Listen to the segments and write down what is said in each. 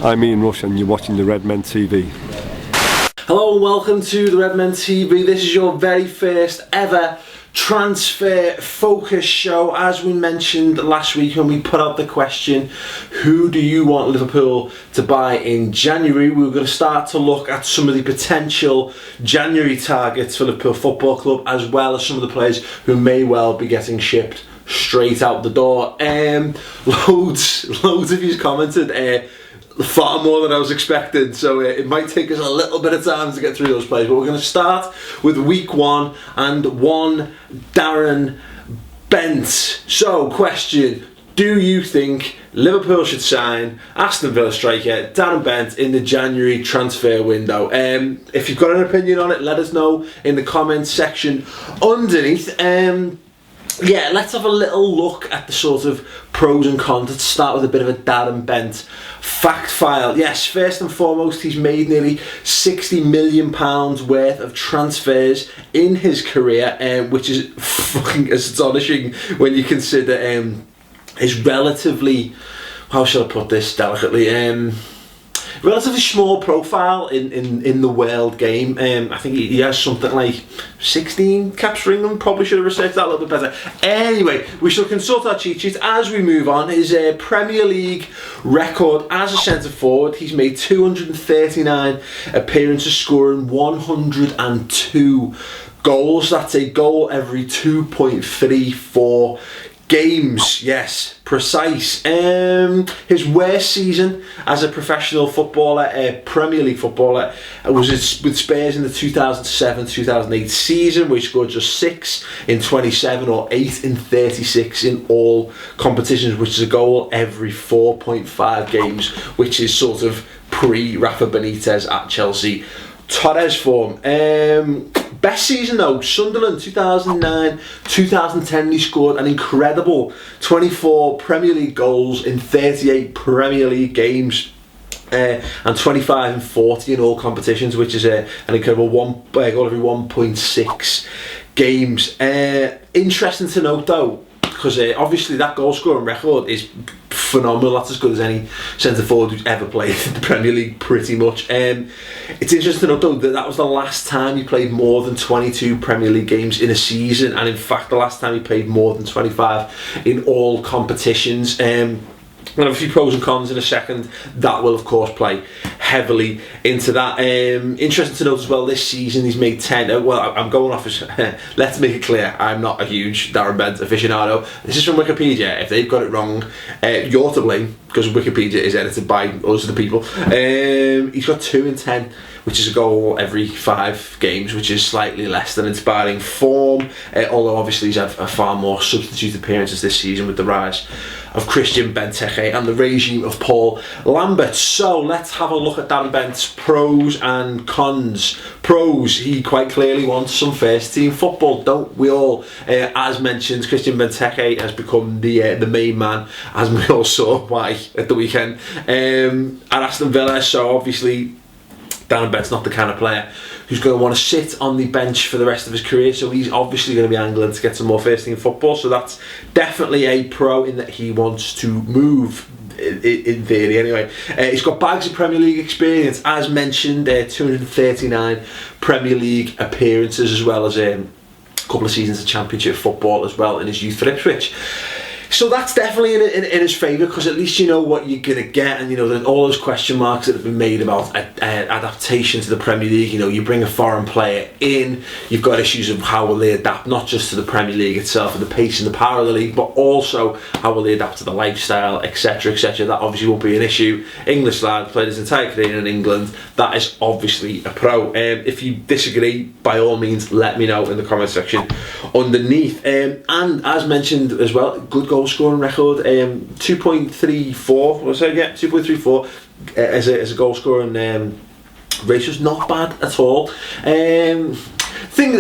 I'm Ian Rush and you're watching the Redmen TV. Hello and welcome to the Redmen TV. This is your very first ever transfer focus show. As we mentioned last week when we put out the question, who do you want Liverpool to buy in January? We were going to start to look at some of the potential January targets for Liverpool Football Club, as well as some of the players who may well be getting shipped straight out the door. Loads of you commented, far more than I was expecting, so it might take us a little bit of time to get through those players, but we're going to start with week one and one Darren Bent. So, question: do you think Liverpool should sign Aston Villa striker Darren Bent in the January transfer window? If you've got an opinion on it, let us know in the comments section underneath. Yeah, let's have a little look at the sort of pros and cons. Let's start with a bit of a Darren Bent fact file. Yes, first and foremost, he's made nearly £60 million worth of transfers in his career, which is fucking astonishing when you consider his relatively, how shall I put this delicately, relatively small profile in the world game. I think he has something like 16 caps for England. Probably should have researched that a little bit better. Anyway, we shall consult our cheat sheet as we move on. His Premier League record as a centre forward: he's made 239 appearances, scoring 102 goals. That's a goal every 2.34 games. Yes, precise. His worst season as a professional footballer, a Premier League footballer, was with Spurs in the 2007-2008 season, where he scored just 6 in 27 or 8 in 36 in all competitions, which is a goal every 4.5 games, which is sort of pre-Rafa Benitez at Chelsea Torres form. Best season though, Sunderland 2009-2010, he scored an incredible 24 Premier League goals in 38 Premier League games, and 25 and 40 in all competitions, which is an incredible goal every 1.6 games. Interesting to note though, because obviously that goal scoring record is phenomenal. That's as good as any centre forward who's ever played in the Premier League, pretty much. It's interesting to note though that was the last time he played more than 22 Premier League games in a season, and in fact the last time he played more than 25 in all competitions. We'll have a few pros and cons in a second. That will of course play heavily into that. Interesting to note as well, this season he's made 10. Well, I'm going off as let's make it clear, I'm not a huge Darren Bent aficionado. This is from Wikipedia. If they've got it wrong, you're to blame, because Wikipedia is edited by us, the people. He's got 2 in 10, which is a goal every 5 games, which is slightly less than inspiring form, although obviously he's had far more substitute appearances this season with the rise of Christian Benteke and the regime of Paul Lambert. So let's have a look at Darren Bent's pros and cons. Pros: he quite clearly wants some first team football, don't we all? As mentioned, Christian Benteke has become the main man, as we all saw why at the weekend, at Aston Villa. So obviously Darren Bent's not the kind of player who's going to want to sit on the bench for the rest of his career, so he's obviously going to be angling to get some more first team football. So that's definitely a pro, in that he wants to move, in theory anyway. He's got bags of Premier League experience, as mentioned, 239 Premier League appearances, as well as a couple of seasons of Championship football as well in his youth for Ipswich. So that's definitely in his favour, because at least you know what you're going to get, and you know all those question marks that have been made about adaptation to the Premier League. You know, you bring a foreign player in, you've got issues of how will they adapt, not just to the Premier League itself and the pace and the power of the league, but also how will they adapt to the lifestyle, etc, etc. That obviously won't be an issue. English lad, played his entire career in England, that is obviously a pro. If you disagree, by all means let me know in the comment section underneath. And as mentioned as well, good goal scoring record, 2.34. What was I get? 2.34 as a goal scoring ratio's not bad at all. The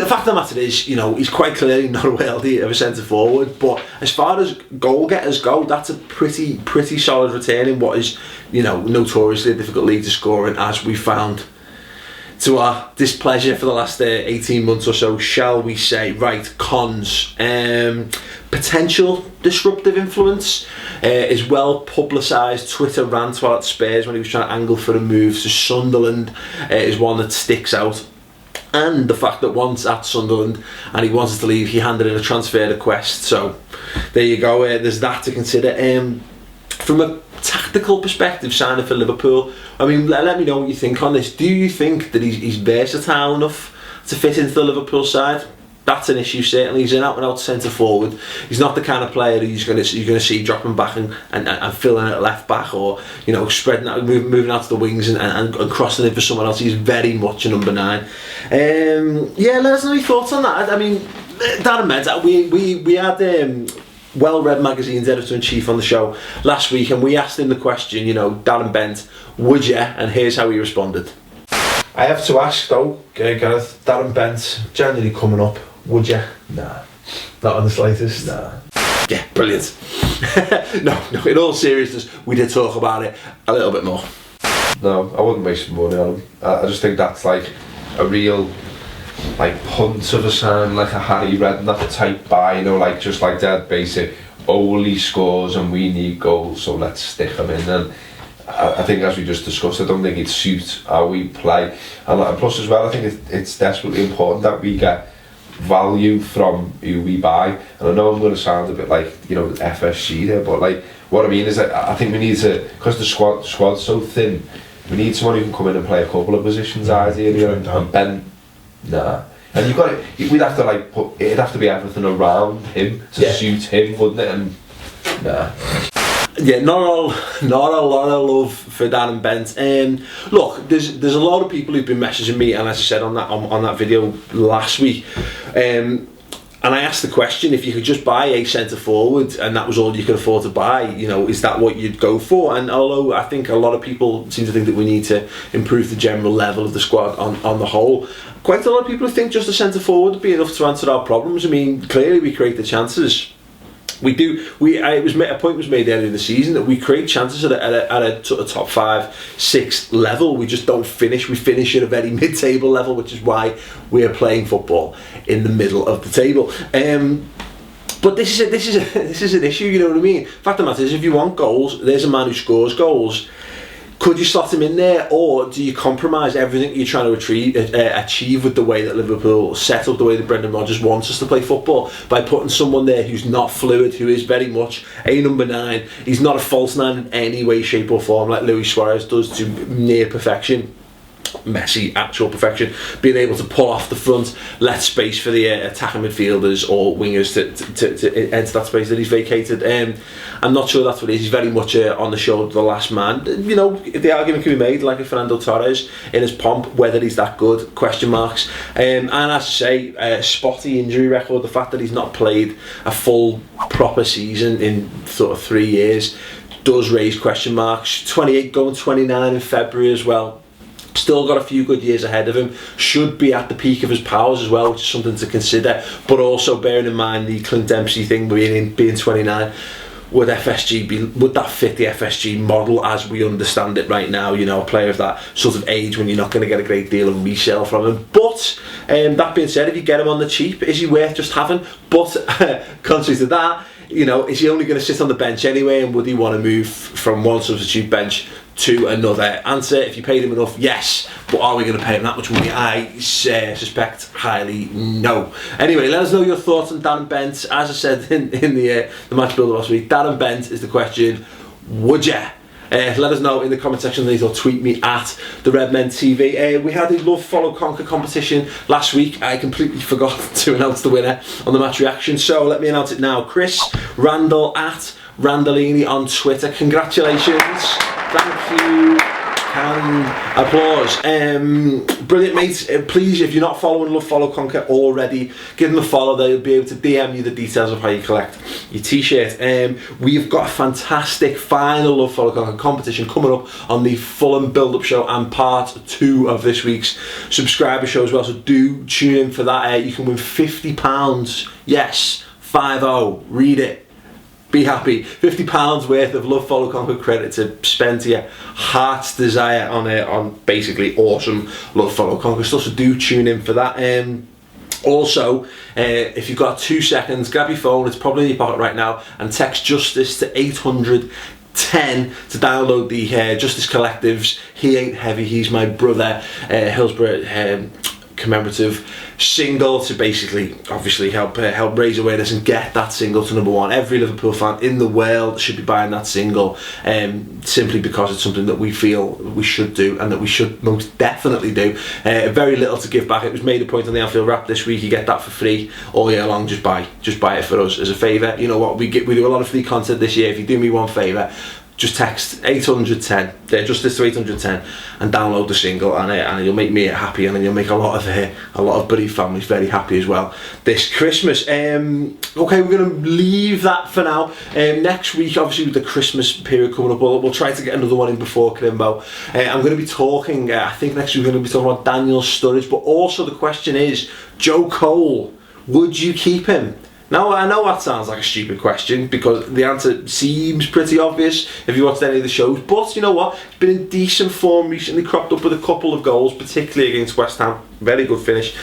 fact of the matter is, you know, he's quite clearly not a worldie of a centre forward, but as far as goal getters go, that's a pretty solid return in what is, you know, notoriously a difficult league to score in, as we found to our displeasure for the last 18 months or so, shall we say. Right, cons. Potential disruptive influence. His well publicised Twitter rant while at Spurs when he was trying to angle for a move to Sunderland is one that sticks out. And the fact that once at Sunderland and he wanted to leave, he handed in a transfer request. So there you go, there's that to consider. From a tactical perspective, signing for Liverpool, I mean, let me know what you think on this. Do you think that he's versatile enough to fit into the Liverpool side? That's an issue, certainly. He's an out and out centre forward. He's not the kind of player who you're going to see dropping back and filling at left back, or spreading out, moving out to the wings and crossing in for someone else. He's very much a number 9. Let us know your thoughts on that. I mean, Darren Bent, we had Well-Read Magazine's editor-in-chief on the show last week, and we asked him the question, Darren Bent, would you? And here's how he responded. I have to ask though, Gareth, Darren Bent, generally coming up, would you? Nah. Not on the slightest? Nah. Yeah, brilliant. No, in all seriousness, we did talk about it a little bit more. No, I wouldn't waste money on him. I just think that's like a real punt of a sign, like a Harry Redknapp type buy, just like that basic, Ole scores and we need goals, so let's stick him in. And I think, as we just discussed, I don't think it suits how we play. And plus as well, I think it's desperately important that we get value from who we buy. And I know I'm going to sound a bit like, FSG there, but what I mean is that I think we need to, because the squad's so thin, we need someone who can come in and play a couple of positions ideally, and Ben, nah. And you've got it, we'd have to it'd have to be everything around him to suit him, wouldn't it? And nah. Yeah, not a lot of love for Darren Bent. Look, there's a lot of people who've been messaging me, and as I said on that video last week, and I asked the question, if you could just buy a centre forward and that was all you could afford to buy, is that what you'd go for? And although I think a lot of people seem to think that we need to improve the general level of the squad on the whole, quite a lot of people think just a centre forward would be enough to answer our problems. I mean, clearly we create the chances. We do. A point was made earlier in the season that we create chances at a top 5-6 level. We just don't finish. We finish at a very mid-table level, which is why we are playing football in the middle of the table. But this is an issue. You know what I mean? Fact of the matter is, if you want goals, there's a man who scores goals. Could you slot him in there, or do you compromise everything you're trying to achieve with the way that Liverpool set up, the way that Brendan Rodgers wants us to play football, by putting someone there who's not fluid, who is very much a number 9? He's not a false 9 in any way, shape or form, like Luis Suarez does to near perfection. Messi, actual perfection, being able to pull off the front, let space for the attacking midfielders or wingers to enter that space that he's vacated. I'm not sure that's what it is. He's very much on the shoulder of the last man. The argument can be made, like a Fernando Torres in his pomp, whether he's that good, question marks. And as I say, spotty injury record, the fact that he's not played a full proper season in sort of 3 years does raise question marks. 28 going 29 in February as well. Still got a few good years ahead of him. Should be at the peak of his powers as well, which is something to consider. But also bearing in mind the Clint Dempsey thing, being 29, would that fit the FSG model as we understand it right now? A player of that sort of age when you're not going to get a great deal of resale from him. But that being said, if you get him on the cheap, is he worth just having? But contrary to that, is he only going to sit on the bench anyway, and would he want to move from one substitute bench to another? Answer, if you paid him enough, yes. But are we going to pay him that much money? I suspect highly no. Anyway, let us know your thoughts on Darren Bent. As I said in the match builder last week, Darren Bent is the question. Would ya? Let us know in the comment section beneath, or tweet me at the Redmen TV. We had a Love, Follow, Conquer competition last week. I completely forgot to announce the winner on the match reaction, so let me announce it now. Chris Randall at Randallini on Twitter. Congratulations. Thank you. And applause. Brilliant, mates. Please, if you're not following Love, Follow, Conquer already, give them a follow. They'll be able to DM you the details of how you collect your t-shirt. We've got a fantastic final Love, Follow, Conquer competition coming up on the Fulham build-up show and part 2 of this week's subscriber show as well. So do tune in for that. You can win £50. Yes, 50. Read it. Be happy. £50 worth of Love Follow Conquer credit to spend to your heart's desire on basically awesome Love Follow Conquer stuff. So do tune in for that. Also, if you've got 2 seconds, grab your phone, it's probably in your pocket right now, and text Justice to 810 to download the Justice Collective's He Ain't Heavy, He's My Brother Hillsborough commemorative single, to basically obviously help raise awareness and get that single to #1. Every Liverpool fan in the world should be buying that single, simply because it's something that we feel we should do and that we should most definitely do. Very little to give back. It was made a point on the Anfield Wrap this week. You get that for free all year long. Just buy it for us as a favour. You know what, we do a lot of free content this year. If you do me one favour, just text 810, Justice to 810, and download the single, and you'll make me happy, and then you'll make a lot of buddy families very happy as well this Christmas. Okay, we're going to leave that for now. Next week, obviously with the Christmas period coming up, we'll try to get another one in before Crimbo. I'm going to be talking, I think next week we're going to be talking about Daniel Sturridge, but also the question is, Joe Cole, would you keep him? Now, I know that sounds like a stupid question because the answer seems pretty obvious if you watched any of the shows, but you know what? He's been in decent form recently, cropped up with a couple of goals, particularly against West Ham. Very good finish.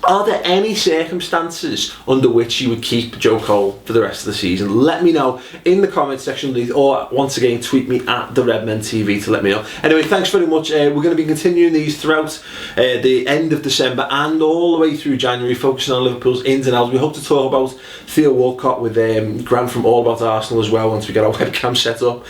Are there any circumstances under which you would keep Joe Cole for the rest of the season? Let me know in the comments section, please, or once again tweet me at the Redmen TV to let me know. Anyway, thanks very much. We're going to be continuing these throughout the end of December and all the way through January, focusing on Liverpool's ins and outs. We hope to talk about Theo Walcott with Grant from All About Arsenal as well once we get our webcam set up,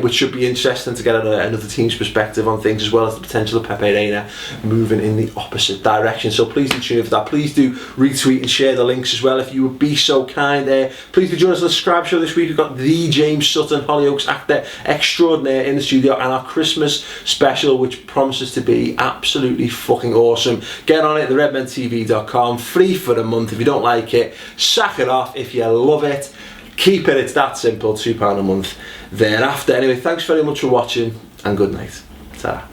which should be interesting to get another team's perspective on things, as well as the potential of Pepe Reina moving in the opposite direction. So please do tune in for that. Please do retweet and share the links as well if you would be so kind. Please do join us on the Scribe Show this week. We've got the James Sutton, Hollyoaks actor extraordinaire, in the studio, and our Christmas special, which promises to be absolutely fucking awesome. Get on it, theredmentv.com, free for a month. If you don't like it, sack it off. If you love it, keep it. It's that simple. £2 a month thereafter. Anyway, thanks very much for watching, and good night. Ta-ra.